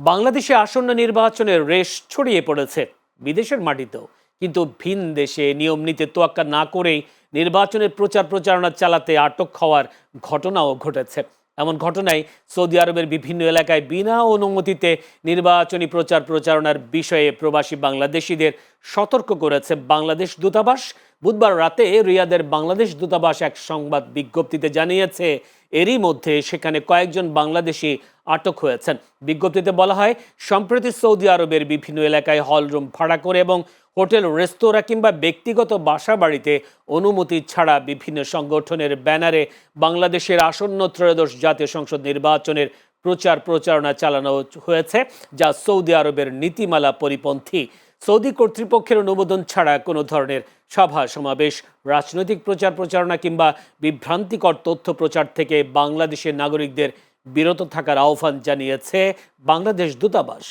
বাংলাদেশে আসন্ন নির্বাচনের রেশ ছড়িয়ে পড়েছে বিদেশের মাটিতেও, কিন্তু ভিন দেশে নিয়ম নীতি তোয়াক্কা না করেই নির্বাচনের প্রচারণা চালাতে আটক হওয়ার ঘটনাও ঘটেছে। এমন ঘটনায় সৌদি আরবের বিভিন্ন এলাকায় বিনা অনুমতিতে নির্বাচনী প্রচারণার বিষয়ে প্রবাসী বাংলাদেশিদের সতর্ক করেছে বাংলাদেশ দূতাবাস। বুধবার রাতে রিয়াদের বাংলাদেশ দূতাবাস এক সংবাদ বিজ্ঞপ্তিতে জানিয়েছে, এরই মধ্যে সেখানে কয়েকজন বাংলাদেশি আটক হয়েছেন। বিজ্ঞপ্তিতে বলা হয়, সম্প্রতি সৌদি আরবের বিভিন্ন এলাকায় হলরুম ভাড়া করে এবং হোটেল, রেস্তোরাঁ কিংবা ব্যক্তিগত বাসা বাড়িতে অনুমতি ছাড়া বিভিন্ন সংগঠনের ব্যানারে বাংলাদেশের আসন্ন ত্রয়োদশ জাতীয় সংসদ নির্বাচনের প্রচারণা চালানো হয়েছে, যা সৌদি আরবের নীতিমালা পরিপন্থী। সৌদি কর্তৃপক্ষের অনুমোদন ছাড়া কোনো ধরনের সভা সমাবেশ, রাজনৈতিক প্রচারণা কিংবা বিভ্রান্তিকর তথ্য প্রচার থেকে বাংলাদেশের নাগরিকদের বিরত থাকার আহ্বান জানিয়েছে বাংলাদেশ দূতাবাস।